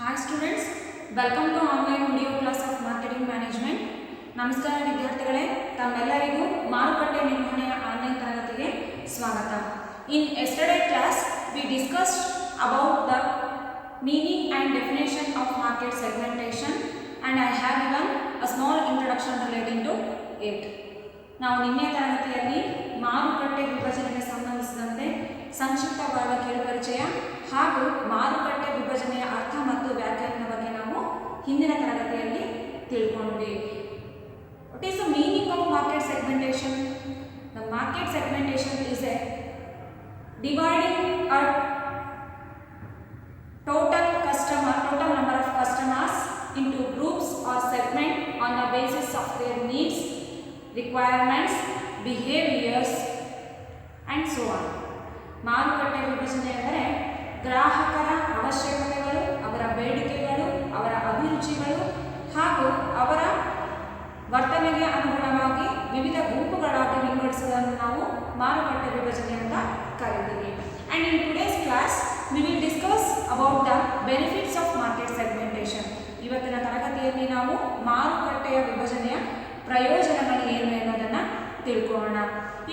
Hi students, welcome to online video class of marketing management. ನಮಸ್ಕಾರ ವಿದ್ಯಾರ್ಥಿಗಳೇ, ತಮ್ಮೆಲ್ಲರಿಗೂ ಮಾರುಕಟ್ಟೆ ನಿರ್ವಹಣೆಯ ಆನ್ಲೈನ್ ತರಗತಿಗೆ ಸ್ವಾಗತ. In yesterday class we discussed about the meaning and definition of market segmentation and I have given a small introduction relating to it. ನಾವು ನಿನ್ನೆ ತರಗತಿಯಲ್ಲಿ ಮಾರುಕಟ್ಟೆ ವಿಭಜನೆಗೆ ಸಂಬಂಧಿಸಿದಂತೆ ಸಂಕ್ಷಿಪ್ತವಾದ ಕಿರುಪರಿಚಯ ಹಾಗೂ ಮಾರುಕಟ್ಟೆ ವಿಭಜನೆಯ ಅರ್ಥ ಮತ್ತು ವ್ಯಾಖ್ಯಾನದ ಬಗ್ಗೆ ನಾವು ಹಿಂದಿನ ತರಗತಿಯಲ್ಲಿ ತಿಳ್ಕೊಂಡ್ವಿ. What is the meaning of market segmentation? The market segmentation is a dividing a total number of customers into groups or segment on the basis of their needs, requirements, behaviors and so on. ಮಾರುಕಟ್ಟೆ ವಿಭಜನೆ ಅಂದರೆ ಗ್ರಾಹಕರ ಅವಶ್ಯಕತೆಗಳು, ಅವರ ಬೇಡಿಕೆಗಳು, ಅವರ ಅಭಿರುಚಿಗಳು ಹಾಗೂ ಅವರ ವರ್ತನೆಗೆ ಅನುಗುಣವಾಗಿ ವಿವಿಧ ಗುಂಪುಗಳಾಗಿ ವಿಂಗಡಿಸುವುದನ್ನು ನಾವು ಮಾರುಕಟ್ಟೆ ವಿಭಜನೆ ಅಂತ ಕರೀತೀವಿ. And in today's class we will discuss about the benefits of market segmentation. ಇವತ್ತಿನ ತರಗತಿಯಲ್ಲಿ ನಾವು ಮಾರುಕಟ್ಟೆಯ ವಿಭಜನೆಯ ಪ್ರಯೋಜನಗಳು ಏನು ಎನ್ನುವುದನ್ನು ತಿಳ್ಕೊಳ್ಳೋಣ.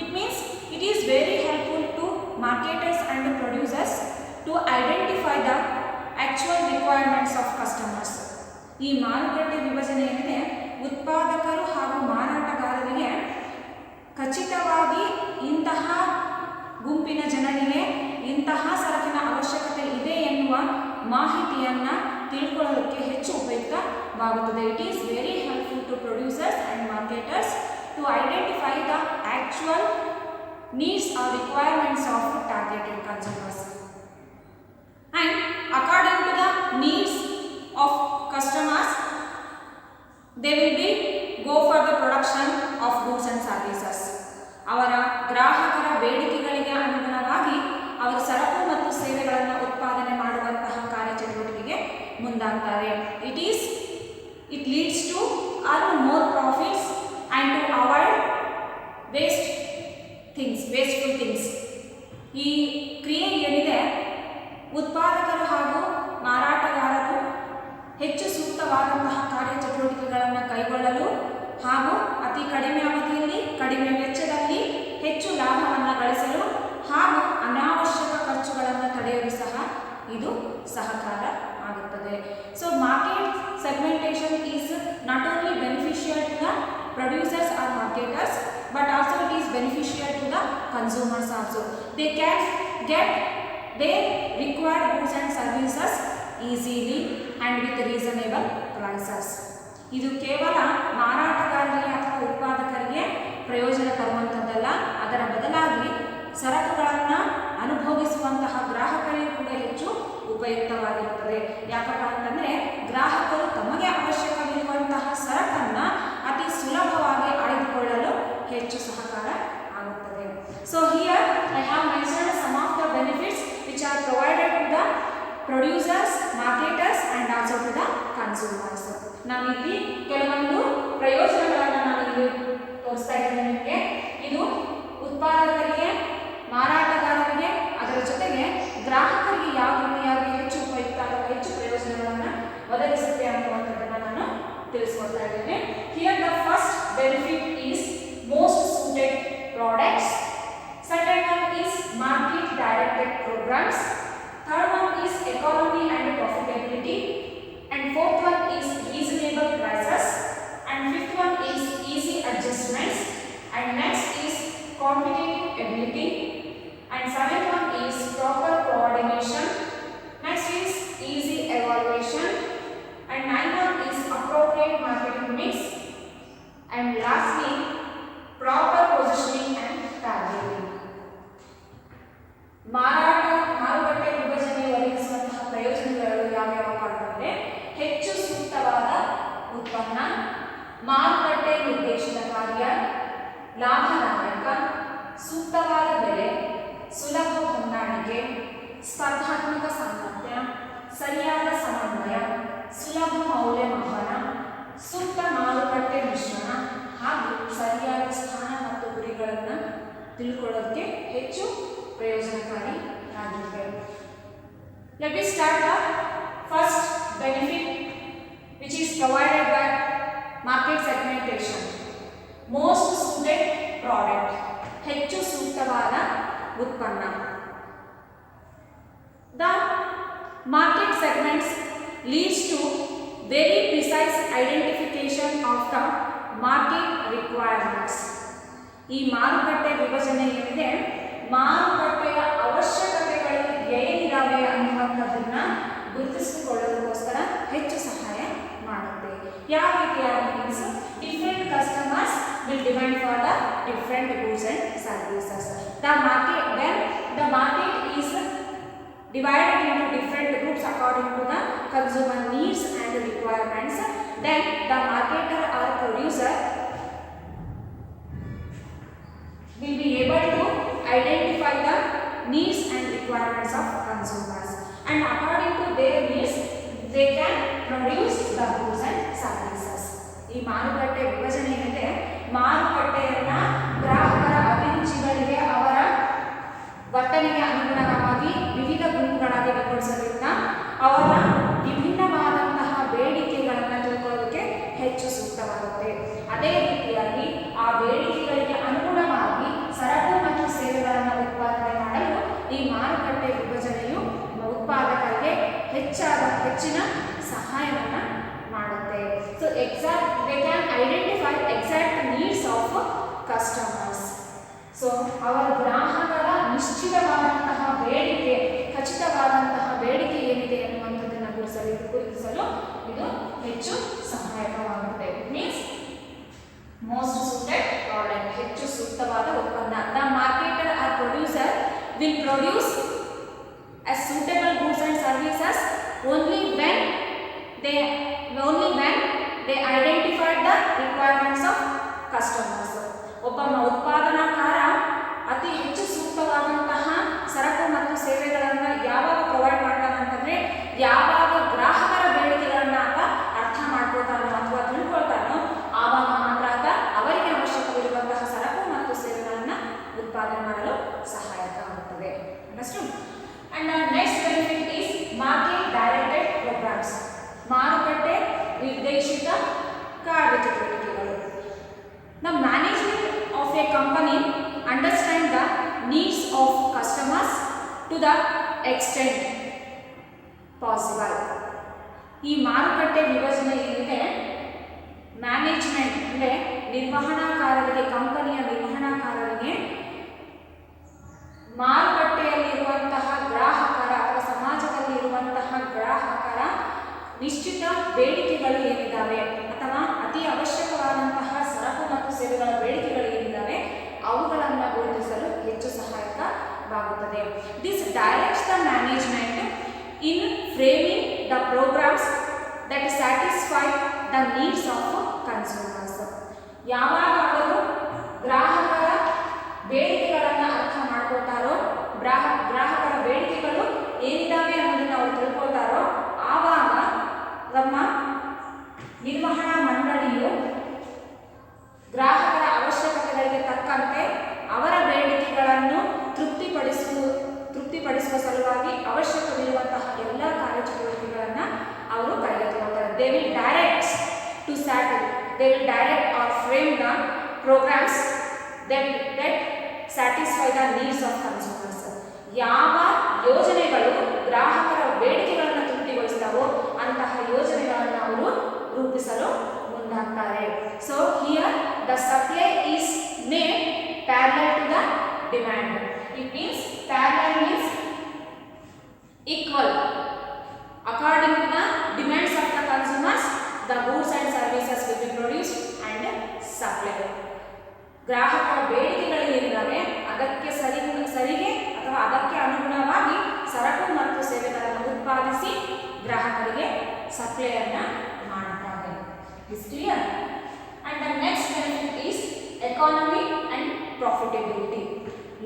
It means it is very helpful to marketers and producers to identify the actual requirements of customers. ಈ ಮಾರುಕಟ್ಟೆ ವಿಭಜನೆ ಏನಿದೆ ಉತ್ಪಾದಕರು ಹಾಗೂ ಮಾರಾಟಗಾರರಿಗೆ ಖಚಿತವಾಗಿ ಇಂತಹ ಗುಂಪಿನ ಜನರಿಗೆ ಇಂತಹ ಸರಕಿನ ಅವಶ್ಯಕತೆ ಇದೆ ಎನ್ನುವ ಮಾಹಿತಿಯನ್ನು ತಿಳ್ಕೊಳ್ಳೋದಕ್ಕೆ ಹೆಚ್ಚು ಉಪಯುಕ್ತವಾಗುತ್ತದೆ. It is very helpful to producers and marketers to identify the actual needs or requirements of targeted consumers. And according to the needs of customers, they will be go for the production of goods and services. ಅವರ ಗ್ರಾಹಕರ ಬೇಡಿಕೆಗಳಿಗೆ ಅನುಗುಣವಾಗಿ ಅವರ ಸರಕು ಮತ್ತು ಸೇವೆಗಳನ್ನು ಉತ್ಪಾದನೆ ಮಾಡುವಂತಹ ಕಾರ್ಯಚಟುವಟಿಕೆಗೆ ಮುಂದಾಗ್ತಾರೆ. It leads to earn more profits and to avoid wasteful things. ಈ ಕ್ರಿಯೆ ಏನಿದೆ ಉತ್ಪಾದಕರು ಹಾಗೂ ಮಾರಾಟಗಾರರು ಹೆಚ್ಚು ಸೂಕ್ತವಾದಂತಹ ಕಾರ್ಯಚಟುವಟಿಕೆಗಳನ್ನು ಕೈಗೊಳ್ಳಲು ಹಾಗೂ ಅತಿ ಕಡಿಮೆ ಅವಧಿಯಲ್ಲಿ ಕಡಿಮೆ ವೆಚ್ಚದಲ್ಲಿ ಹೆಚ್ಚು ಲಾಭವನ್ನು ಗಳಿಸಲು ಹಾಗೂ ಅನಾವಶ್ಯಕ ಖರ್ಚುಗಳನ್ನು ತಡೆಯಲು ಸಹ ಇದು ಸಹಕಾರ ಆಗುತ್ತದೆ. So market segmentation is not only beneficial to the producers or marketers but also it is beneficial to the consumers also. They can get their required goods and services easily and with reasonable prices. ಇದು ಕೇವಲ ಮಾರಾಟಗಾರರಿಗೆ ಅಥವಾ ಉತ್ಪಾದಕರಿಗೆ ಪ್ರಯೋಜನ ತರುವಂಥದ್ದಲ್ಲ, ಅದರ ಬದಲಾಗಿ ಸರಕುಗಳನ್ನು ಅನುಭವಿಸುವಂತಹ ಗ್ರಾಹಕರಿಗೂ ಕೂಡ ಹೆಚ್ಚು ಉಪಯುಕ್ತವಾಗಿರುತ್ತದೆ. ಯಾಕಪ್ಪ ಅಂತಂದರೆ ಗ್ರಾಹಕರು ತಮಗೆ ಅವಶ್ಯಕವಿರುವಂತಹ ಸರಕನ್ನು ಅತಿ ಸುಲಭವಾಗಿ ಆಯ್ದುಕೊಳ್ಳಲು ಹೆಚ್ಚು ಸಹಕಾರ ಆಗುತ್ತದೆ. So here I have mentioned some of the benefits which are provided to the producers, marketers and also to the consumers. ನಾವಿಲ್ಲಿ ಕೆಲವೊಂದು ಪ್ರಯೋಜನಗಳನ್ನು ನಾನು ಇಲ್ಲಿ ತೋರಿಸ್ತಾ ಇದ್ದೇನೆ ನಿಮಗೆ. ಇದು ಉತ್ಪಾದಕರಿಗೆ, ಮಾರಾಟಗಾರರಿಗೆ, ಅದರ ಜೊತೆಗೆ ಗ್ರಾಹಕರಿಗೆ ಯಾವ ರೀತಿಯಾಗಿ ಹೆಚ್ಚು ಉಪಯುಕ್ತ ಅಥವಾ ಹೆಚ್ಚು ಪ್ರಯೋಜನಗಳನ್ನು ಒದಗಿಸುತ್ತೆ ಅನ್ನುವಂಥದ್ದನ್ನು ನಾನು ತಿಳಿಸ್ಕೊಡ್ತಾ ಇದ್ದೇನೆ. Here the first benefit is most suited products. Second one is market directed programs. Third one is economy and profitability. And fourth one is reasonable prices. And fifth one is easy adjustments. And next is competitive ability. And seventh one is proper coordination. Next is easy evaluation. And ninth one is appropriate marketing mix. And lastly, proper positioning and targeting. ಮಾರುಕಟ್ಟೆ ವಿಭಜನೆ ಒದಗಿಸುವಂತಹ ಪ್ರಯೋಜನಗಳು ಯಾವ್ಯಾವ ಅಂತಂದರೆ ಹೆಚ್ಚು ಸೂಕ್ತವಾದ ಉತ್ಪನ್ನ, ಮಾರುಕಟ್ಟೆ ನಿರ್ದೇಶನ ಕಾರ್ಯ, ಲಾಭದಾಯಕ, ಸೂಕ್ತವಾದ ಬೆಲೆ, ಸುಲಭ ಹೊಂದಾಣಿಕೆ, ಸ್ಪರ್ಧಾತ್ಮಕ ಸಾಮರ್ಥ್ಯ, ಸರಿಯಾದ ಸಮನ್ವಯ, ಸುಲಭ ಮೌಲ್ಯಮಾಪನ, ಸೂಕ್ತ ಮಾರುಕಟ್ಟೆ ಮಿಶ್ರಣ ಹಾಗೂ ಸರಿಯಾದ ಸ್ಥಾನ ಮತ್ತು ಗುರಿಗಳನ್ನು ತಿಳ್ಕೊಳ್ಳೋದಕ್ಕೆ ಹೆಚ್ಚು ಪ್ರಯೋಜನಕಾರಿ ಆಗಿದೆ. Let me start the first benefit which is provided by market segmentation. Most suited product, ಹೆಚ್ಚು ಸೂಕ್ತವಾದ ಉತ್ಪನ್ನ. The market segments leads to very precise identification of the market requirements. ಈ ಮಾರುಕಟ್ಟೆ ವಿಭಜನೆ ಏನಿದೆ, ಮಾರುಕಟ್ಟೆಯ ಅವಶ್ಯಕತೆಗಳು ಏನಿದಾವೆ ಅನ್ನುವಂಥದ್ದನ್ನ ಗುರುತಿಸಿಕೊಳ್ಳೋದಕ್ಕೋಸ್ಕರ ಹೆಚ್ಚು ಸಹಾಯ ಮಾಡುತ್ತೆ. ಯಾವ ರೀತಿಯಾಗಿ means different customers will demand for the different goods and services. The market, when the market is divided into different groups according to the consumer needs and requirements, then the marketer or producer will be able to identify the needs and requirements of consumers, and according to their needs they can produce the goods and services. ಈ ಮಾರುಕಟ್ಟೆ ವಿಭಜನೆ ಏನಿದೆ, ಮಾರುಕಟ್ಟೆಯನ್ನ ಗ್ರಾಹಕರ ಅಭಿರುಚಿಗಳಿಗೆ ಅವರ ವರ್ತನೆಗೆ ಅನುಗುಣವಾಗಿ ವಿವಿಧ ಗುಂಪುಗಳಾಗಿ ವಿಂಗಡಿಸೋದ್ರಿಂದ ಅವರ ವಿಭಿನ್ನವಾದಂತಹ ಬೇಡಿಕೆಗಳನ್ನು ತಿಳ್ಕೊಳ್ಳೋದಕ್ಕೆ ಹೆಚ್ಚು ಸೂಕ್ತವಾಗುತ್ತೆ. ಅದೇ ರೀತಿಯಾಗಿ ಆ ಬೇಡಿಕೆಗಳಿಗೆ ಅನುಗುಣವಾಗಿ ಸರಕು ಮತ್ತು ಸೇವೆಗಳನ್ನು ಉತ್ಪಾದನೆ ಮಾಡಲು ಈ ಮಾರುಕಟ್ಟೆ ವಿಭಜನೆಯು ಉತ್ಪಾದಕರಿಗೆ ಹೆಚ್ಚಿನ ಸಹಾಯವನ್ನು ಮಾಡುತ್ತೆ. So they can identify exact needs of customers. So ಅವರ ಗ್ರಾಹಕರ ನಿಶ್ಚಿತವಾದಂತಹ ಬೇಡಿಕೆ, ಖಚಿತವಾದಂತಹ ಬೇಡಿಕೆ ಏನಿದೆ ಅನ್ನುವಂಥದ್ದನ್ನು ಗುರುತಿಸಲು ಇದು ಹೆಚ್ಚು ಸಹಾಯಕವಾಗುತ್ತೆ. It means most suited product, ಹೆಚ್ಚು ಸೂಕ್ತವಾದ ಉತ್ಪನ್ನ. The marketer or producer will produce a suitable goods and services only when they identify the requirements of customers. ಒಬ್ಬ ಉತ್ಪಾದನಾಕಾರ ಅತಿ ಹೆಚ್ಚು ಸೂಕ್ತವಾದಂತಹ ಸರಕು ಮತ್ತು ಸೇವೆಗಳನ್ನು ಯಾವಾಗ ಪ್ರೊವೈಡ್ ಮಾಡ್ತಾನೆ ಅಂತಂದ್ರೆ, ಯಾವಾಗ ಗ್ರಾಹಕರ ಬೇಡಿಕೆಗಳನ್ನ ಆತ ಅರ್ಥ ಮಾಡ್ಕೊಳ್ತಾನೋ ಅಥವಾ ತಿಳ್ಕೊಳ್ತಾನೋ ಆವಾಗ ಮಾತ್ರ ಆತ ಅವರಿಗೆ ಅವಶ್ಯಕವಿರುವಂತಹ ಸರಕು ಮತ್ತು ಸೇವೆಗಳನ್ನು ಉತ್ಪಾದನೆ ಮಾಡಲು ಸಹಾಯಕ ಆಗುತ್ತದೆ. Understood? And the next benefit is market directed programs. ಮಾರುಕಟ್ಟೆ ನಿರ್ದೇಶಿತ ಕಾರ್ಯಚಟುವಟಿಕೆಗಳು. The management of a company understand the needs of customers to the extent possible. ಈ ಮಾರುಕಟ್ಟೆ ವಿಭಜನೆ ಏನಿದೆ, ಮ್ಯಾನೇಜ್ಮೆಂಟ್ ಅಂದರೆ ನಿರ್ವಹಣಾಕಾರರಿಗೆ, ಕಂಪನಿಯ ನಿರ್ವಹಣಾಕಾರರಿಗೆ ಮಾರುಕಟ್ಟೆಯಲ್ಲಿರುವಂತಹ ಗ್ರಾಹಕರ ಅಥವಾ ಸಮಾಜದಲ್ಲಿ ಇರುವಂತಹ ಗ್ರಾಹಕರ ನಿಶ್ಚಿತ ಬೇಡಿಕೆಗಳು ಏನಿದ್ದಾವೆ ಅಥವಾ ಅತಿ ಅವಶ್ಯಕವಾದಂತಹ ಸರಕು ಮತ್ತು ಸೇವೆಗಳ ಬೇಡಿಕೆಗಳು ಏನಿದ್ದಾವೆ ಅವುಗಳನ್ನು ಗುರುತಿಸಲು ಹೆಚ್ಚು ಸಹಾಯಕವಾಗುತ್ತದೆ. This directs the management in framing the programs that satisfy the needs of consumers. ಯಾವಾಗ ಅವರು ಗ್ರಾಹಕರ ಬೇಡಿಕೆಗಳನ್ನು ಅರ್ಥ ಮಾಡ್ಕೊಳ್ತಾರೋ, ಗ್ರಾಹಕರ ಬೇಡಿಕೆಗಳು ಏನಿದ್ದಾವೆ ಅನ್ನೋದನ್ನು ಅವರು ತಿಳ್ಕೊಳ್ತಾರೋ ಆವಾಗ ನಮ್ಮ ನಿರ್ವಹಣಾ ಮಂಡಳಿಯು ಗ್ರಾಹಕರ ಅವಶ್ಯಕತೆಗಳಿಗೆ ತಕ್ಕಂತೆ ಅವರ ಬೇಡಿಕೆಗಳನ್ನು ತೃಪ್ತಿಪಡಿಸುವ ಸಲುವಾಗಿ ಅವಶ್ಯಕವಿರುವಂತಹ ಎಲ್ಲ ಕಾರ್ಯಚಟುವಟಿಕೆಗಳನ್ನು ಅವರು ಕೈಗೆತ್ತಿಕೊಳ್ತಾರೆ. They will direct or frame the programs that satisfy the needs of consumers. ಯಾವ ಯೋಜನೆಗಳು ಗ್ರಾಹಕರ ಬೇಡಿಕೆಗಳನ್ನು ತೃಪ್ತಿಗೊಳಿಸ್ತಾವೋ ಅಂತಹ ಯೋಜನೆಗಳನ್ನು ಅವರು ರೂಪಿಸಲು ಮುಂದಾಗ್ತಾರೆ. So here the supply is made parallel to the demand. It means parallel means equal. According to the demands of the consumers the goods and services will be produced and supplied. ಗ್ರಾಹಕರ ಬೇಡಿಕೆಗಳು ಏನಿದ್ದಾವೆ ಅದಕ್ಕೆ ಸರಿಗೆ ಅಥವಾ ಅದಕ್ಕೆ ಅನುಗುಣವಾಗಿ ಸರಕು ಮತ್ತು ಸೇವೆಗಳನ್ನು ಉತ್ಪಾದಿಸಿ ಗ್ರಾಹಕರಿಗೆ ಸಪ್ಲೈಯನ್ನು ಮಾಡುತ್ತಾರೆ. Is clear? And the next benefit is economy and profitability.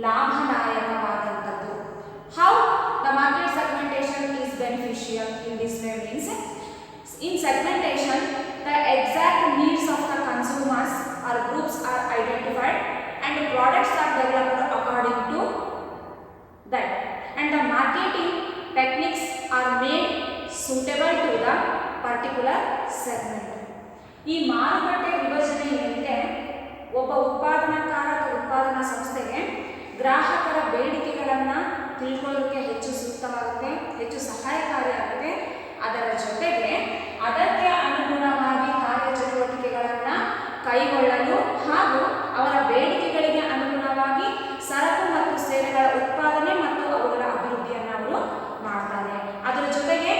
ಲಾಭದಾಯಕವಾದಂಥದ್ದು. How the market segmentation is beneficial in this way means in segmentation the exact needs of the consumers or groups are identified and products are developed according to that, and the marketing techniques are made suitable to the particular segment. ಈ ಮಾರುಕಟ್ಟೆ ವಿಭಜನೆ ಏನಿದೆ, ಒಬ್ಬ ಉತ್ಪಾದನಾಕಾರ ಅಥವಾ ಉತ್ಪಾದನಾ ಸಂಸ್ಥೆಗೆ ಗ್ರಾಹಕರ ಬೇಡಿಕೆಗಳನ್ನು ತಿಳ್ಕೊಳ್ಳೋಕ್ಕೆ ಹೆಚ್ಚು ಸೂಕ್ತವಾಗುತ್ತೆ, ಹೆಚ್ಚು ಸಹಾಯಕಾರಿಯಾಗುತ್ತೆ. ಅದರ ಜೊತೆಗೆ ಅದಕ್ಕೆ ಅನುಗುಣವಾಗಿ ಕಾರ್ಯಚಟುವಟಿಕೆಗಳನ್ನು ಕೈಗೊಳ್ಳಲು ಹಾಗೂ ಅವರ ಬೇಡಿಕೆಗಳಿಗೆ ಅನುಗುಣವಾಗಿ ಸರಕು ಮತ್ತು ಸೇವೆಗಳ ಉತ್ಪಾದನೆ ಮತ್ತು ಅವುಗಳ ಅಭಿವೃದ್ಧಿಯನ್ನು ಅವರು ಮಾಡ್ತಾರೆ. ಅದರ ಜೊತೆಗೆ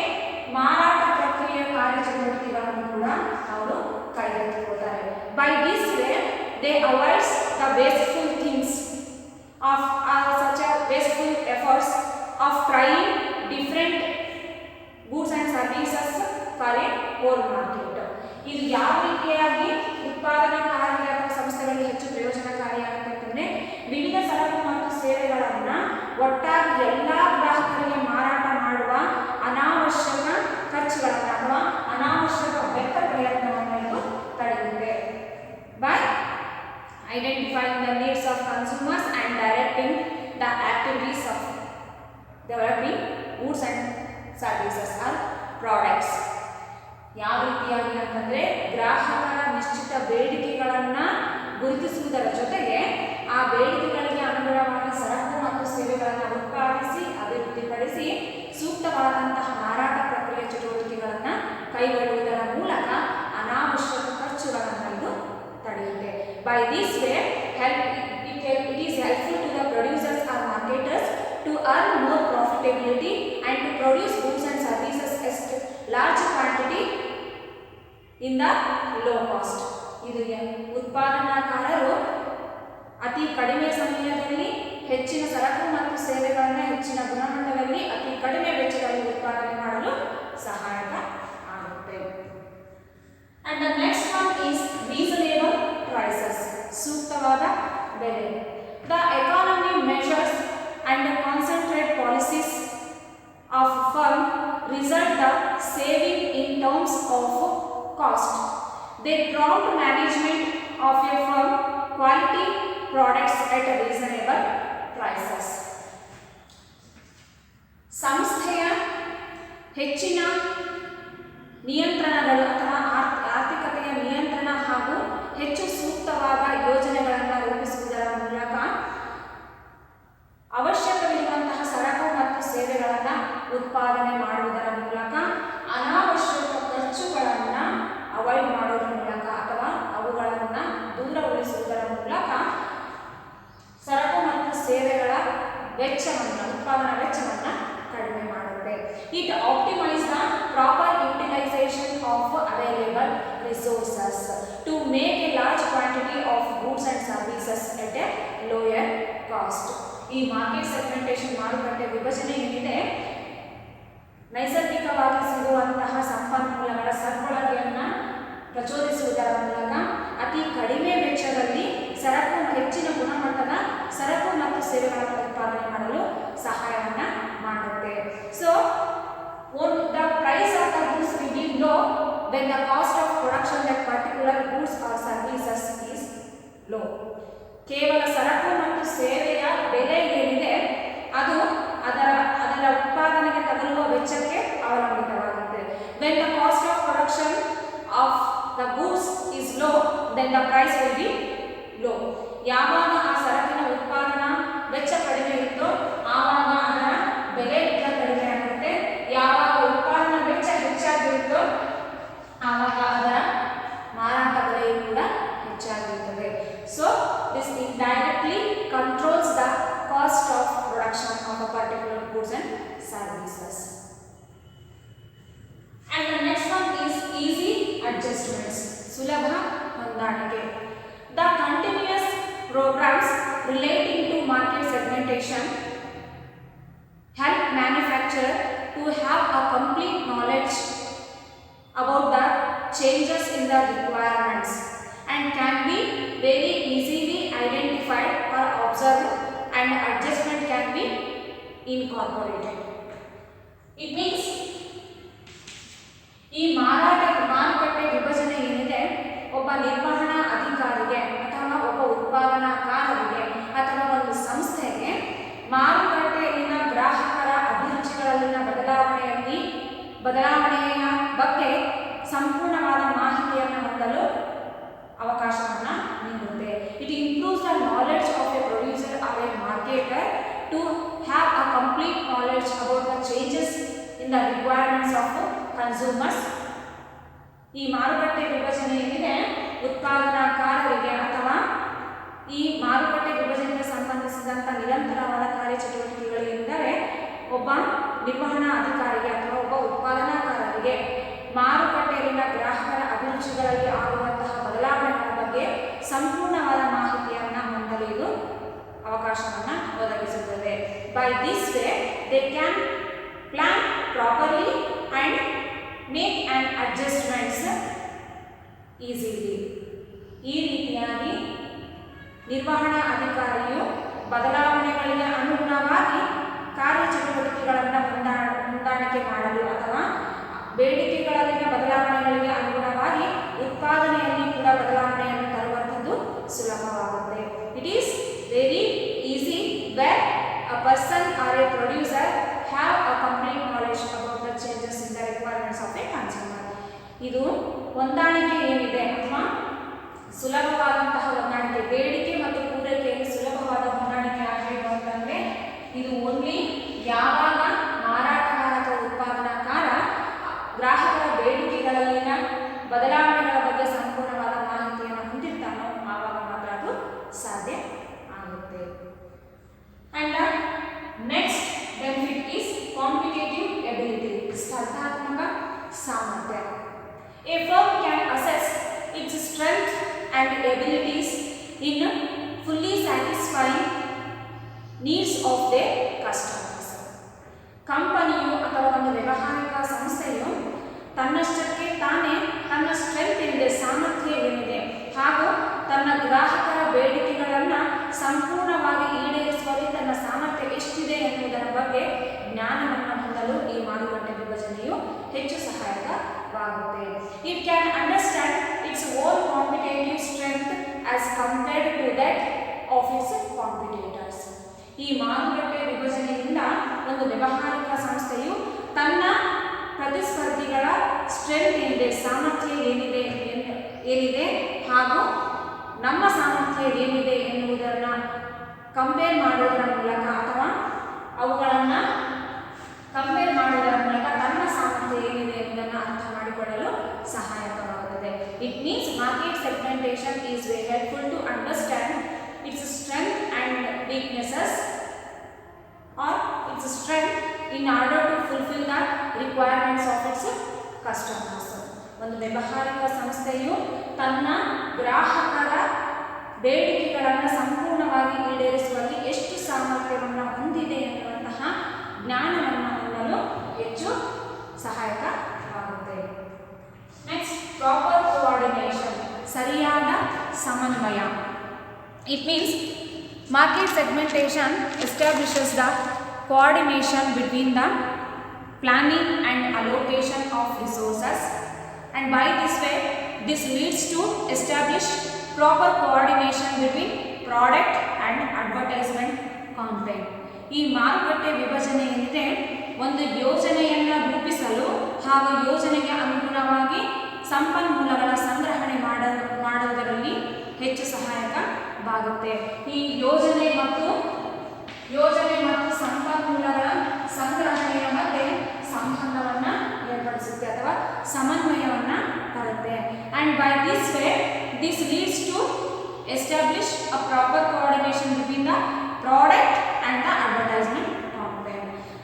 ಮಾರಾಟ ಪ್ರಕ್ರಿಯೆ ಕಾರ್ಯಚಟುವಟಿಕೆಗಳನ್ನು ಕೂಡ ಅವರು ಕೈಗೆತ್ತಿಕೊಳ್ತಾರೆ. By this way they avoids the wasteful things of such as wasteful efforts of trying different goods and services for a whole market. ಇದು ಯಾವ ರೀತಿಯಾಗಿ ಉತ್ಪಾದನಾ ಕಾರ್ಯ ಅಥವಾ ಸಂಸ್ಥೆಗಳಿಗೆ ಹೆಚ್ಚು ಪ್ರಯೋಜನಕಾರಿಯಾಗುತ್ತೆ ಅಂತಂದರೆ, ವಿವಿಧ ಸರಕು ಮತ್ತು ಸೇವೆಗಳನ್ನು ಒಟ್ಟಾಗಿ ಎಲ್ಲ ಗ್ರಾಹಕರಿಗೆ ಮಾರಾಟ ಮಾಡುವ ಅನಾವಶ್ಯಕ ಖರ್ಚುಗಳನ್ನು ಅಥವಾ ಅನಾವಶ್ಯಕ ವ್ಯರ್ಥ ಪ್ರಯತ್ನವನ್ನು ಇದು ತಡೆಯುತ್ತೆ. By identifying the needs of consumers and directing the activities of developing goods and services or products. ಯಾವ ರೀತಿಯಾಗಿ ಅಂತಂದರೆ, ಗ್ರಾಹಕರ ನಿಶ್ಚಿತ ಬೇಡಿಕೆಗಳನ್ನು ಗುರುತಿಸುವುದರ ಜೊತೆಗೆ ಆ ಬೇಡಿಕೆಗಳಿಗೆ ಅನುಗುಣವಾಗಿ ಸರಕು ಮತ್ತು ಸೇವೆಗಳನ್ನು ಉತ್ಪಾದಿಸಿ ಅಭಿವೃದ್ಧಿಪಡಿಸಿ ಸೂಕ್ತವಾದಂತಹ ಮಾರಾಟ ಪ್ರಕ್ರಿಯೆ ಚಟುವಟಿಕೆಗಳನ್ನು ಕೈಗೊಳ್ಳುವುದರ ಮೂಲಕ ಅನಾವಶ್ಯಕ ಖರ್ಚುಗಳನ್ನು ಇದು ತಡೆಯುತ್ತೆ. By this way, it is helpful to the producers or marketers to earn more profitability and to produce goods and services at large quantity in the low cost. ಇದು ಉತ್ಪಾದನಾಕಾರರು ಅತಿ ಕಡಿಮೆ ಸಮಯದಲ್ಲಿ ಹೆಚ್ಚಿನ ಸರಕು ಮತ್ತು ಸೇವೆಗಳನ್ನು ಹೆಚ್ಚಿನ ಗುಣಮಟ್ಟದಲ್ಲಿ ಅತಿ ಕಡಿಮೆ ವೆಚ್ಚದಲ್ಲಿ ಉತ್ಪಾದನೆ ಮಾಡಲು ಸಹಾಯಕ ಆಗುತ್ತೆ. And the next one is reasonable prices. ಸೂಕ್ತವಾದ ಬೆಲೆ. The economy measures and concentrate policies of firm result the saving in terms of cost. They prompt management of a firm quality products at reasonable prices. ಸಂಸ್ಥೆಯ ಹೆಚ್ಚಿನ ನಿಯಂತ್ರಣಗಳು ಅಥವಾ ಆರ್ಥಿಕತೆಯ ನಿಯಂತ್ರಣ ಹಾಗೂ ಹೆಚ್ಚು ಸೂಕ್ತವಾದ ಯೋಜನೆಗಳನ್ನು ರೂಪಿಸುವುದರ ಮೂಲಕ ಅವಶ್ಯಕವಿರುವಂತಹ ಸರಕು ಮತ್ತು ಸೇವೆಗಳನ್ನು ಉತ್ಪಾದನೆ ಮಾಡುವುದರ ಮೂಲಕ ಅನಾವಶ್ಯಕ ಖರ್ಚುಗಳನ್ನು ಅವಾಯ್ಡ್ ಮಾಡೋದ್ರ ಮೂಲಕ ಅಥವಾ ಅವುಗಳನ್ನು ದೂರ ಉಳಿಸುವುದರ ಮೂಲಕ ಸರಕು ಮತ್ತು ಸೇವೆಗಳ ವೆಚ್ಚವನ್ನು, ಉತ್ಪಾದನಾ ವೆಚ್ಚವನ್ನು ಕಡಿಮೆ ಮಾಡುತ್ತೆ. It optimizes the proper utilization of available resources to make a large quantity of goods and services at a lower cost. ಈ ಮಾರ್ಕೆಟ್ ಸೆಗ್ಮೆಂಟೇಷನ್, ಮಾರುಕಟ್ಟೆ ವಿಭಜನೆ ಏನಿದೆ, ನೈಸರ್ಗಿಕವಾಗಿ ಸಿಗುವಂತಹ ಸಂಪನ್ಮೂಲಗಳ ಸರಬರಾಜನ್ನು ಪ್ರಚೋದಿಸುವುದರ ಮೂಲಕ ಅತಿ ಕಡಿಮೆ ವೆಚ್ಚದಲ್ಲಿ ಸರಕು, ಹೆಚ್ಚಿನ ಗುಣಮಟ್ಟದ ಸರಕು ಮತ್ತು ಸೇವೆಗಳನ್ನು ಉತ್ಪಾದನೆ ಮಾಡಲು ಸಹಾಯವನ್ನು ಮಾಡುತ್ತೆ. So the price of the goods will be low when the cost of production of particular goods or services is low. ಕೇವಲ ಸರಕು ಮತ್ತು ಸೇವೆಯ ಬೆಲೆ ಏನಿದೆ ಅದು ಅದರ ಉತ್ಪಾದನೆಗೆ ತಗಲುವ ವೆಚ್ಚಕ್ಕೆ ಅವಲಂಬಿತವಾಗುತ್ತೆ. When the cost of production of the goods is low, then the price will be low. ಯಾವಾಗ ಆ ಸರಕಿನ ಉತ್ಪಾದನಾ ವೆಚ್ಚ ಕಡಿಮೆ ಇರುತ್ತೋ ಆವಾಗ ಅದರ ಬೆಲೆ ಕಡಿಮೆ ಆಗುತ್ತೆ. ಯಾವಾಗ ಉತ್ಪಾದನಾ ವೆಚ್ಚ ಹೆಚ್ಚಾಗಿರುತ್ತೋ ಆವಾಗ ಅದರ ಮಾರಾಟ ಬೆಲೆಯೂ ಕೂಡ ಹೆಚ್ಚಾಗಿರುತ್ತದೆ. So this indirectly controls the cost of production of a particular goods and services. And the next one is easy adjustments. ಸುಲಭ ಹೊಂದಾಣಿಕೆ. The continuous programs relating to market segmentation help manufacturer to have a complete knowledge about the changes in the requirements and can be very easily identified or observed, and adjustment can be incorporated. It means ಈ ಮಾರುಕಟ್ಟೆ ವಿಭಜನೆ ಏನಿದೆ, ಒಬ್ಬ ನಿರ್ವಹಣಾ ಅಧಿಕಾರಿಗೆ ಅಥವಾ ಒಬ್ಬ ಉತ್ಪಾದನಾಕಾರರಿಗೆ ಅಥವಾ ಒಂದು ಸಂಸ್ಥೆಗೆ ಮಾರುಕಟ್ಟೆಯಲ್ಲಿನ ಗ್ರಾಹಕರ ಅಭಿರುಚಿಗಳಲ್ಲಿನ ಬದಲಾವಣೆಯ ದ ರಿಕ್ವೈರ್ಮೆಂಟ್ಸ್ ಆಫ್ ಕನ್ಸ್ಯೂಮರ್ಸ್. ಈ ಮಾರುಕಟ್ಟೆ ವಿಭಜನೆ ಏನಿದೆ ಉತ್ಪಾದನಾಕಾರರಿಗೆ ಅಥವಾ ಈ ಮಾರುಕಟ್ಟೆ ವಿಭಜನೆಗೆ ಸಂಬಂಧಿಸಿದಂಥ ನಿರಂತರವಾದ ಕಾರ್ಯಚಟುವಟಿಕೆಗಳು ಎಂದರೆ ಒಬ್ಬ ನಿರ್ವಹಣಾ ಅಧಿಕಾರಿಗೆ ಅಥವಾ ಒಬ್ಬ ಉತ್ಪಾದನಾಕಾರರಿಗೆ ಮಾರುಕಟ್ಟೆಯಲ್ಲಿನ ಗ್ರಾಹಕರ ಅಭಿರುಚಿಗಳಲ್ಲಿ ಆಗುವಂತಹ ಬದಲಾವಣೆಗಳ ಬಗ್ಗೆ ಸಂಪೂರ್ಣವಾದ ಮಾಹಿತಿಯನ್ನು ಹೊಂದಲು ಇದು ಅವಕಾಶವನ್ನು ಒದಗಿಸುತ್ತದೆ. By this way they can plan properly and make and adjustments easily. ಈ ರೀತಿಯಾಗಿ ನಿರ್ವಹಣಾ ಅಧಿಕಾರಿಯು ಬದಲಾವಣೆಗಳಿಗೆ ಅನುಗುಣವಾಗಿ ಕಾರ್ಯಚಟುವಟಿಕೆಗಳನ್ನು ಹೊಂದಾಣಿಕೆ ಮಾಡಲು ಅಥವಾ ಬೇಡಿಕೆಗಳಲ್ಲಿನ ಬದಲಾವಣೆಗಳಿಗೆ ಅನುಗುಣವಾಗಿ ಉತ್ಪಾದನೆಯಲ್ಲಿ ಕೂಡ ಬದಲಾವಣೆಯನ್ನು ತರುವಂಥದ್ದು ಸುಲಭವಾಗುತ್ತೆ. It is very easy where a person or a producer have a complete knowledge about the changes in the requirements of a consumer. ಇದು ಹೊಂದಾಣಿಕೆ ಏನಿದೆ ಅಥವಾ ಸುಲಭವಾದಂತಹ ಹೊಂದಾಣಿಕೆ, ಬೇಡಿಕೆ ಮತ್ತು ಪೂರೈಕೆಯಲ್ಲಿ ಸುಲಭವಾದ ಹೊಂದಾಣಿಕೆ ಆಗಬೇಕು ಅಂತಂದರೆ ಇದು ಓನ್ಲಿ ಯಾವಾಗ ಮಾರಾಟಗಾರ ಅಥವಾ ಉತ್ಪಾದನಾಕಾರ ಗ್ರಾಹಕರ ಬೇಡಿಕೆಗಳಲ್ಲಿನ ಬದಲಾವಣೆಗಳ ಬಗ್ಗೆ ಸಂಪೂರ್ಣವಾದ ಮಾಹಿತಿಯನ್ನು ಹೊಂದಿರ್ತಾನೋ ಆವಾಗ ಮಾತ್ರ ಅದು ಸಾಧ್ಯ ಆಗುತ್ತೆ. And next benefit is competitive ability, ಸ್ಪರ್ಧಾತ್ಮಕ ಸಾಮರ್ಥ್ಯ. A firm can assess it's strength and abilities in fully satisfying needs of their customers. ಕಂಪನಿಯು ಅಥವಾ ಒಂದು ವ್ಯಾವಹಾರಿಕ ಸಂಸ್ಥೆಯು ತನ್ನಷ್ಟಕ್ಕೆ ತಾನೇ ತನ್ನ ಸ್ಟ್ರೆಂತ್ ಏನಿದೆ, ಸಾಮರ್ಥ್ಯ ಏನಿದೆ ಹಾಗೂ ತನ್ನ ಗ್ರಾಹಕರ ಬೇಡಿಕೆಗಳನ್ನು ಸಂಪೂರ್ಣವಾಗಿ ಈಡೇರಿಸುವಲ್ಲಿ ತನ್ನ ಸಾಮರ್ಥ್ಯ ಎಷ್ಟಿದೆ ಎನ್ನುವುದರ ಬಗ್ಗೆ ಜ್ಞಾನವನ್ನು ಹೊಂದಲು ಈ ಮಾರುಕಟ್ಟೆ ವಿಭಜನೆಯು ಹೆಚ್ಚು ಸಹಾಯಕವಾಗುತ್ತೆ. It can understand its own competitive strength as compared to that of its competitors. ಈ ಮಾರುಕಟ್ಟೆ ವಿಭಜನೆಯಿಂದ ಒಂದು ವ್ಯಾವಹಾರಿಕ ಸಂಸ್ಥೆಯು ತನ್ನ ಪ್ರತಿಸ್ಪರ್ಧಿಗಳ ಸ್ಟ್ರೆಂತ್ ಏನಿದೆ, ಸಾಮರ್ಥ್ಯ ಏನಿದೆ ಹಾಗೂ ನಮ್ಮ ಸಾಮರ್ಥ್ಯ ಏನಿದೆ ಎನ್ನುವುದನ್ನು ಕಂಪೇರ್ ಮಾಡುವುದರ ಮೂಲಕ ಅಥವಾ ಅವುಗಳನ್ನು ಕಂಪೇರ್ ಮಾಡುವುದರ ಮೂಲಕ ತನ್ನ ಸಾಮರ್ಥ್ಯ ಏನಿದೆ ಎಂಬುದನ್ನು ಅರ್ಥ ಮಾಡಿಕೊಳ್ಳಲು ಸಹಾಯಕವಾಗುತ್ತದೆ. It means market segmentation is very helpful to understand its strength and weaknesses or its strength in order to fulfil the requirements of its customers. ಒಂದು ವ್ಯಾವಹಾರಿಕ ಸಂಸ್ಥೆಯು ತನ್ನ ಗ್ರಾಹಕರ ಬೇಡಿಕೆಗಳನ್ನು ಸಂಪೂರ್ಣವಾಗಿ ಈಡೇರಿಸುವಲ್ಲಿ ಎಷ್ಟು ಸಾಮರ್ಥ್ಯವನ್ನು ಹೊಂದಿದೆ ಎನ್ನುವಂತಹ ಜ್ಞಾನವನ್ನು ಹೊಂದಲು ಹೆಚ್ಚು ಸಹಾಯಕವಾಗುತ್ತೆ. ನೆಕ್ಸ್ಟ್, ಪ್ರಾಪರ್ ಕೋಆರ್ಡಿನೇಷನ್, ಸರಿಯಾದ ಸಮನ್ವಯ. It means market segmentation establishes the coordination between the planning and allocation of resources, and by this way this leads to establish proper coordination between product and advertisement campaign. ಈ ಮಾರುಕಟ್ಟೆ ವಿಭಜನೆ ಏನಿದೆ ಒಂದು ಯೋಜನೆಯನ್ನು ರೂಪಿಸಲು ಹಾಗೂ ಯೋಜನೆಗೆ ಅನುಗುಣವಾಗಿ ಸಂಪನ್ಮೂಲಗಳ ಸಂಗ್ರಹಣೆ ಮಾಡುವುದರಲ್ಲಿ ಹೆಚ್ಚು ಸಹಾಯಕವಾಗುತ್ತೆ. ಈ ಯೋಜನೆ ಮತ್ತು ಸಂಪನ್ಮೂಲಗಳ ಸಂಗ್ರಹಣೆಯ ಮಧ್ಯೆ ಸಂಬಂಧವನ್ನು ಏರ್ಪಡಿಸುತ್ತೆ ಅಥವಾ ಸಮನ್ವಯವನ್ನು ತರುತ್ತೆ. And by this way this leads to establish a proper coordination between the product and the advertisement campaign.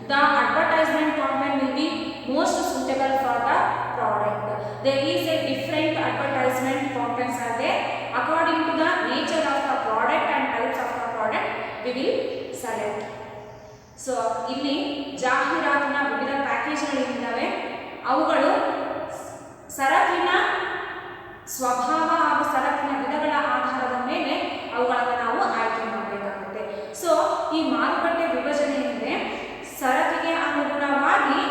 The advertisement campaign will be most suitable for the product. There is a different advertisement campaigns are there according to the nature of the product and types of the product we will select. So ಇಲ್ಲಿ ಜಾಹೀರಾತಿನ ವಿವಿಧ ಪ್ಯಾಕೇಜ್ಗಳಿದ್ದಾವೆ. ಅವುಗಳು ಸರಕಿನ ಸ್ವಭಾವ ಹಾಗೂ ಸರಕಿನ ವಿಧಗಳ ಆಧಾರದ ಮೇಲೆ ಅವುಗಳನ್ನು ನಾವು ಆಯ್ಕೆ ಮಾಡಬೇಕಾಗುತ್ತೆ. ಸೊ ಈ ಮಾರುಕಟ್ಟೆ ವಿಭಜನೆ ಏನಿದೆ ಸರಕಿಗೆ ಅನುಗುಣವಾಗಿ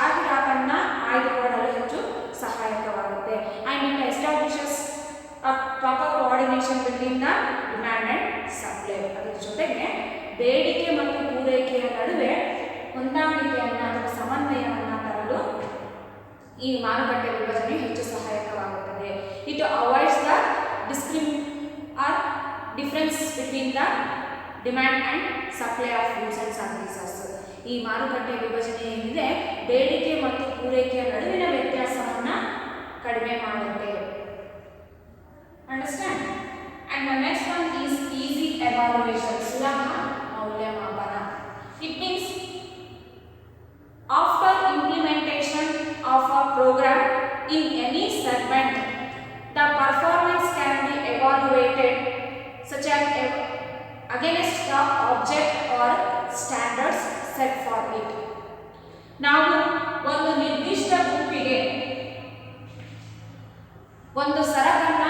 ಜಾಹೀರಾತನ್ನು ಆಯ್ದುಕೊಳ್ಳಲು ಹೆಚ್ಚು ಸಹಾಯಕವಾಗುತ್ತೆ. And it establishes a proper coordination between the demand and supply. ಅದರ ಜೊತೆಗೆ ಬೇಡಿಕೆ ಮತ್ತು ಪೂರೈಕೆಯ ನಡುವೆ ಹೊಂದಾಣಿಕೆಯನ್ನು ಅಥವಾ ಸಮನ್ವಯವನ್ನು ತರಲು ಈ ಮಾರುಕಟ್ಟೆ ವಿಭಜನೆ ಹೆಚ್ಚು ಸಹಾಯಕವಾಗುತ್ತದೆ. It avoids the difference between the demand and supply of goods and services. ಈ ಮಾರುಕಟ್ಟೆ ವಿಭಜನೆ ಏನಿದೆ ಬೇಡಿಕೆ ಮತ್ತು ಪೂರೈಕೆಯ ನಡುವಿನ ವ್ಯತ್ಯಾಸವನ್ನು ಕಡಿಮೆ ಮಾಡುತ್ತೆ. Understand? And the next one is easy evaluation, ಸುಲಭ ಮೌಲ್ಯಮಾಪನ. It means after implementation of a program in any segment, the performance can be evaluated such as against the object or standards set for it. ನಾವು ಒಂದು ನಿರ್ದಿಷ್ಟ ಗುಂಪಿಗೆ ಒಂದು ಸರಕನ್ನ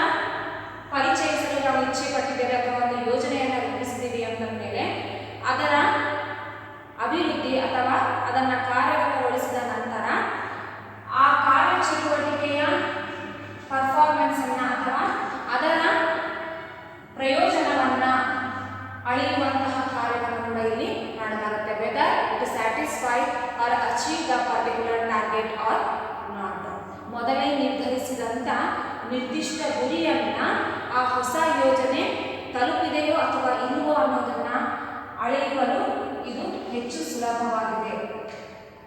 ಪರಿಚಯಿಸಲು ನಾವು ಇಚ್ಛೆ ಪಟ್ಟಿದ್ದೇವೆ ಅಥವಾ ಒಂದು ಯೋಜನೆಯನ್ನು ರೂಪಿಸಿದ್ದೀವಿ ಅಂತ ಮೇಲೆ ಅದರ ಅಭಿವೃದ್ಧಿ ಅಥವಾ ಅದನ್ನು ಕಾರ್ಯಗತಗೊಳಿಸಿದ ನಂತರ ಆ ಕಾರ್ಯಚಟುವಟಿಕೆಯ ಪರ್ಫಾರ್ಮೆನ್ಸ್ ಅನ್ನು ಅಥವಾ ಅದರ ಪ್ರಯೋಜನವನ್ನು ಅಳೆಯುವಂತಹ ಕಾರ್ಯವನ್ನು ಕೂಡ ಇಲ್ಲಿ ಮಾಡಲಾಗುತ್ತೆ. Whether it satisfy or achieve the particular target or not. ಮೊದಲೇ ನಿರ್ಧರಿಸಿದಂಥ ನಿರ್ದಿಷ್ಟ ಗುರಿಯನ್ನು ಆ ಹೊಸ ಯೋಜನೆ ತಲುಪಿದೆಯೋ ಅಥವಾ ಇಲ್ಲವೋ ಅನ್ನೋದನ್ನು ಅಳೆಯಲು ಇದು ಹೆಚ್ಚು ಸುಲಭವಾಗಿದೆ.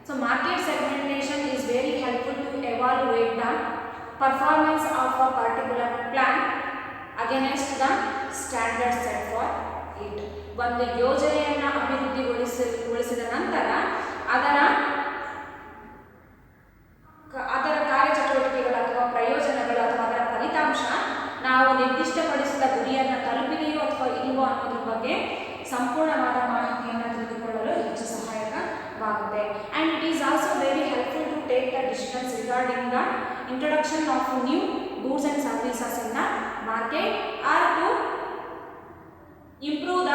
So market segmentation is very helpful to evaluate the performance of a particular plan against the standards set for it. ಒಂದು ಯೋಜನೆಯನ್ನು ಅಭಿವೃದ್ಧಿಗೊಳಿಸಿದ ನಂತರ ಅದರ ಕಾರ್ಯಚಟುವಟಿಕೆಗಳು ಅಥವಾ ಪ್ರಯೋಜನಗಳು ಅಥವಾ ಅದರ ಫಲಿತಾಂಶ ನಾವು ನಿರ್ದಿಷ್ಟಪಡಿಸಿದ ಗುರಿಯನ್ನು ತಲುಪಿದೆಯೋ ಅಥವಾ ಇಲ್ಲವೋ ಅನ್ನೋದ್ರ ಬಗ್ಗೆ ಸಂಪೂರ್ಣವಾದ ಮಾಹಿತಿಯನ್ನು ತಿಳಿದುಕೊಳ್ಳಲು ಹೆಚ್ಚು ಸಹಾಯಕವಾಗುತ್ತೆ. And it is also very helpful to take the decisions regarding the introduction of new goods and services in the market or to improve the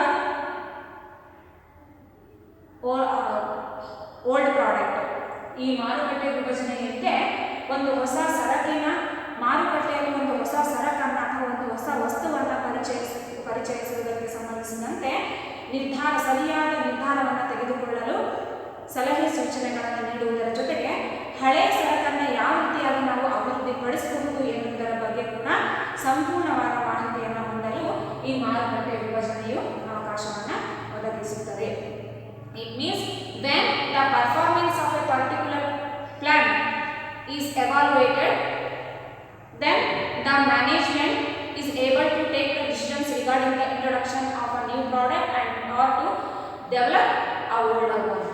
old product. ಈ ಮಾರುಕಟ್ಟೆ ವಿಭಜನೆಯಂತೆ ಒಂದು ಹೊಸ ಸರಕಿನ ಮಾರುಕಟ್ಟೆಯಲ್ಲಿ ಒಂದು ಹೊಸ ಸರಕನ್ನು ಅಥವಾ ಒಂದು ಹೊಸ ವಸ್ತುವನ್ನು ಪರಿಚಯಿಸುವುದಕ್ಕೆ ಸಂಬಂಧಿಸಿದಂತೆ ಸರಿಯಾದ ನಿರ್ಧಾರವನ್ನು ತೆಗೆದುಕೊಳ್ಳಲು ಸಲಹೆ ಸೂಚನೆಗಳನ್ನು ನೀಡುವುದರ ಜೊತೆಗೆ ಹಳೆಯ ಸರಕನ್ನು ಯಾವ ರೀತಿಯಾಗಿ ನಾವು ಅಭಿವೃದ್ಧಿಪಡಿಸಬಹುದು ಎನ್ನುವುದರ ಬಗ್ಗೆ ಕೂಡ ಸಂಪೂರ್ಣವಾದ ಮಾಹಿತಿಯನ್ನು ಹೊಂದಲು ಈ ಮಾರುಕಟ್ಟೆ ವಿಭಜನೆಯು ಅವಕಾಶವನ್ನು ಒದಗಿಸುತ್ತದೆ. It means when the performance of a particular plan is evaluated, then the management is able to take the decisions regarding the introduction of a new product and or to develop a older one.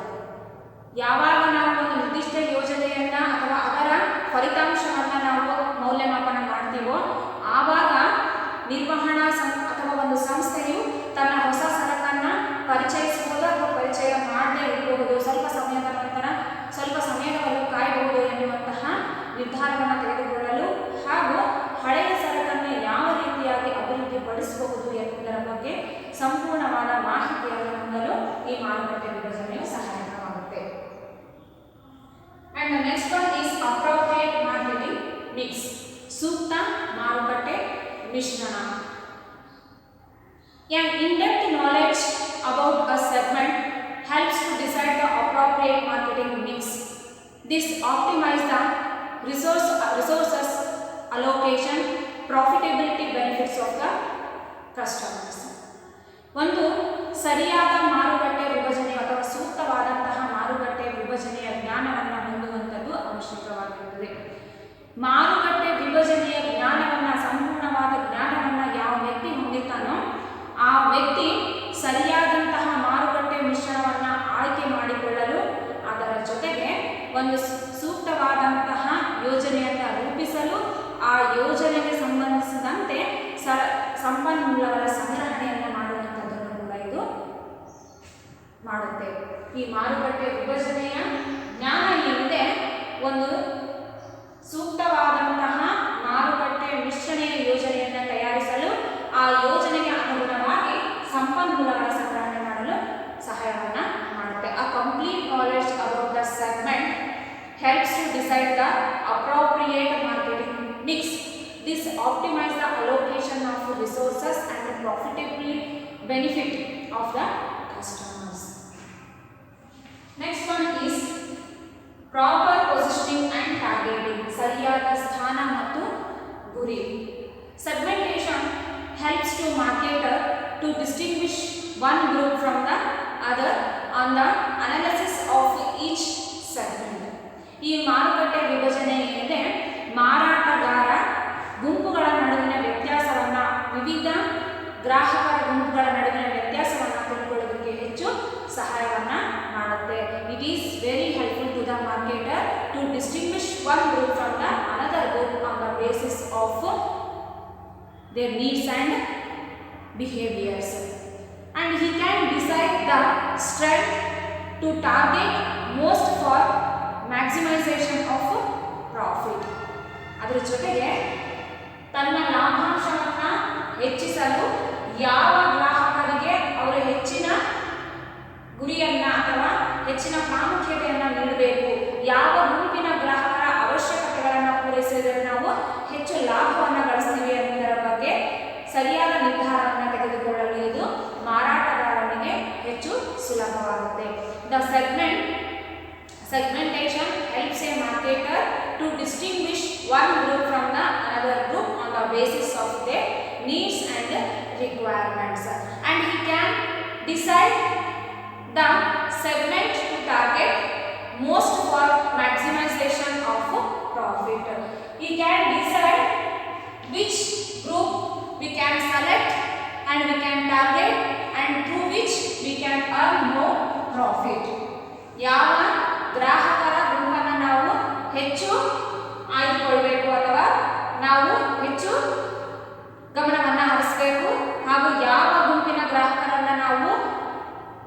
ಯಾವಾಗ ನಾವು ಒಂದು ನಿರ್ದಿಷ್ಟ ಯೋಜನೆಯನ್ನು ಅಥವಾ ಅದರ ಫಲಿತಾಂಶವನ್ನು ನಾವು ಮೌಲ್ಯಮಾಪನ ಮಾಡ್ತೀವೋ ಆವಾಗ ನಿರ್ವಹಣಾ ಅಥವಾ ಒಂದು ಸಂಸ್ಥೆಯು ತನ್ನ ಹೊಸ ಸರಕನ್ನು ಪರಿಚಯಿಸಬಹುದು ಅಥವಾ ಪರಿಚಯ ಮಾಡದೇ ಇರಬಹುದು, ಸ್ವಲ್ಪ ಸಮಯದ ನಂತರ ಸ್ವಲ್ಪ ಸಮಯದವರೆಗೂ ಕಾಯಬಹುದು ಎನ್ನುವಂತಹ ನಿರ್ಧಾರವನ್ನು ತೆಗೆದುಕೊಳ್ಳಲು ಹಾಗೂ ಹಳೆಯ ಸರಕನ್ನು ಯಾವ ರೀತಿಯಾಗಿ ಅಭಿವೃದ್ಧಿಪಡಿಸಬಹುದು ಎನ್ನುವುದರ ಬಗ್ಗೆ ಸಂಪೂರ್ಣವಾದ ಮಾಹಿತಿಯನ್ನು ಹೊಂದಲು ಈ ಮಾರುಕಟ್ಟೆ ವಿಭಜನೆಯು ಸಹಾಯಕವಾಗುತ್ತೆ. And the next one is appropriate marketing mix. ಸೂಕ್ತ ಮಾರುಕಟ್ಟೆ ಮಿಶ್ರಣ. An in-depth knowledge about a segment helps to decide the appropriate marketing mix. This optimizes the resources allocation, profitability benefits of the customers. ಒಂದು ಸರಿಯಾದ ಮಾರುಕಟ್ಟೆ ವಿಭಜನೆ ಅಥವಾ ಸೂಕ್ತವಾದಂತಹ ಮಾರುಕಟ್ಟೆ ವಿಭಜನೆಯ ಜ್ಞಾನವನ್ನು ಹೊಂದುವಂಥದ್ದು ಅವಶ್ಯಕವಾಗಿರುತ್ತದೆ. ಮಾರುಕಟ್ಟೆ ವಿಭಜನೆಯ ಜ್ಞಾನವನ್ನು ಸಂಪೂರ್ಣವಾದ ಜ್ಞಾನವನ್ನು ಯಾವ ವ್ಯಕ್ತಿ ಹೊಂದಿರ್ತಾನೋ ಆ ವ್ಯಕ್ತಿ ಸರಿಯಾದಂತಹ ಮಾರುಕಟ್ಟೆ ಮಿಶ್ರಣವನ್ನು ಆಯ್ಕೆ ಮಾಡಿಕೊಳ್ಳಲು ಅದರ ಜೊತೆಗೆ ಒಂದು ಸೂಕ್ತವಾದಂತಹ ಯೋಜನೆಯನ್ನು ರೂಪಿಸಲು ಆ ಯೋಜನೆಗೆ ಸಂಬಂಧಿಸಿದಂತೆ ಸಂಪನ್ಮೂಲಗಳ ಸಂಗ್ರಹಣೆಯನ್ನು ಮಾಡುವಂಥದ್ದನ್ನು ಕೂಡ ಇದು ಮಾಡುತ್ತೆ. ಈ ಮಾರುಕಟ್ಟೆ ವಿಭಜನೆಯ ಜ್ಞಾನ ಏನಿದೆ ಒಂದು ಸೂಕ್ತವಾದಂತಹ ಮಾರುಕಟ್ಟೆ ಮಿಶ್ರಣೆಯ ಯೋಜನೆಯನ್ನು ತಯಾರಿಸಲು ಆ ಯೋಜನೆಗೆ ಅನುಗುಣವಾಗಿ ಸಂಪನ್ಮೂಲಗಳ ಸಂಗ್ರಹಣೆ ಮಾಡಲು ಸಹಾಯವನ್ನು ಮಾಡುತ್ತೆ. A complete knowledge about the segment helps to decide the appropriate marketing mix. This optimizes the allocation of resources and the profitability benefit of the customers. Next one is proper positioning and targeting. ಸರಿಯಾದ ಸ್ಥಾನ ಮತ್ತು ಗುರಿ. Segmentation helps to marketer to distinguish one group from the other on the analysis marketer to distinguish one group from the another group on the basis of their needs and behaviors. And he can decide the strength to target most for maximization of profit. ಅದರ ಜೊತೆಗೆ ತನ್ನ ಲಾಭಾಂಶವನ್ನು ಹೆಚ್ಚಿಸಲು ಯಾವ ಗ್ರಾಹಕರಿಗೆ ಅವರು ಹೆಚ್ಚಿನ ಗುರಿಯನ್ನ ಅಥವಾ ಹೆಚ್ಚಿನ ಪ್ರಾಮುಖ್ಯತೆಯನ್ನು ನೀಡಬೇಕು, ಯಾವ ಗುಂಪಿನ ಗ್ರಾಹಕರ ಅವಶ್ಯಕತೆಗಳನ್ನು ಪೂರೈಸಿದರೆ ನಾವು ಹೆಚ್ಚು ಲಾಭವನ್ನು ಗಳಿಸ್ತೀವಿ ಅನ್ನೋದರ ಬಗ್ಗೆ ಸರಿಯಾದ ನಿರ್ಧಾರವನ್ನು ತೆಗೆದುಕೊಳ್ಳಲು ಇದು ಮಾರಾಟಗಾರನಿಗೆ ಹೆಚ್ಚು ಸುಲಭವಾಗುತ್ತೆ. The segmentation helps a marketer to distinguish one group from the another group on the basis of their needs and requirements, and he can decide the segment to target most for maximization of profit. He can decide which group we can select and we can target and through which we can earn more profit. ಯಾವ ಗ್ರಾಹಕರ ಗುಂಪನ್ನು ನಾವು ಹೆಚ್ಚು ಆಯ್ದುಕೊಳ್ಳಬೇಕು ಅಥವಾ ನಾವು ಹೆಚ್ಚು ಗಮನವನ್ನು ಹರಿಸಬೇಕು ಹಾಗೂ ಯಾವ ಗುಂಪಿನ ಗ್ರಾಹಕರನ್ನು ನಾವು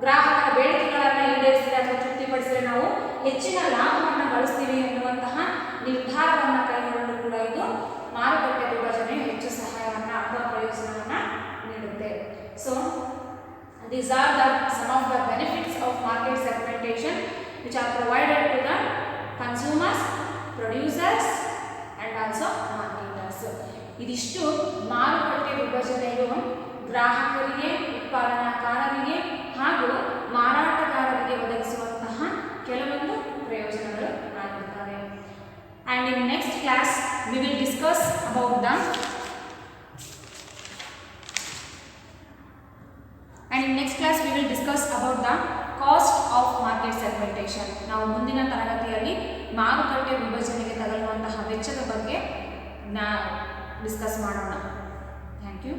ಗ್ರಾಹಕರ ಬೇಡಿಕೆಗಳನ್ನು ಈಡೇರಿಸಿದರೆ ಅಥವಾ ತೃಪ್ತಿಪಡಿಸಿದರೆ ನಾವು ಹೆಚ್ಚಿನ ಲಾಭವನ್ನು ಗಳಿಸ್ತೀವಿ ಎನ್ನುವಂತಹ ನಿರ್ಧಾರವನ್ನು ಕೈಗೊಳ್ಳಲು ಕೂಡ ಇದು ಮಾರುಕಟ್ಟೆ ವಿಭಜನೆಯು ಹೆಚ್ಚು ಸಹಾಯವನ್ನು ಅಥವಾ ಪ್ರಯೋಜನವನ್ನು ನೀಡುತ್ತೆ. So these are some of the benefits of market segmentation which are provided to the consumers, producers and also marketers. ಇದಿಷ್ಟು ಮಾರುಕಟ್ಟೆ ವಿಭಜನೆಯು ಗ್ರಾಹಕರಿಗೆ, ಉತ್ಪಾದನಾಕಾರರಿಗೆ ಹಾಗೂ ಮಾರಾಟಗಾರರಿಗೆ ಒದಗಿಸುವಂತಹ ಕೆಲವೊಂದು ಪ್ರಯೋಜನಗಳು ಆಗಿರುತ್ತವೆ. And in next class we will discuss about the cost of market segmentation. ನಾವು ಮುಂದಿನ ತರಗತಿಯಲ್ಲಿ ಮಾರುಕಟ್ಟೆ ವಿಭಜನೆಗೆ ತಗಲುವಂತಹ ವೆಚ್ಚದ ಬಗ್ಗೆ ಡಿಸ್ಕಸ್ ಮಾಡೋಣ. Thank you.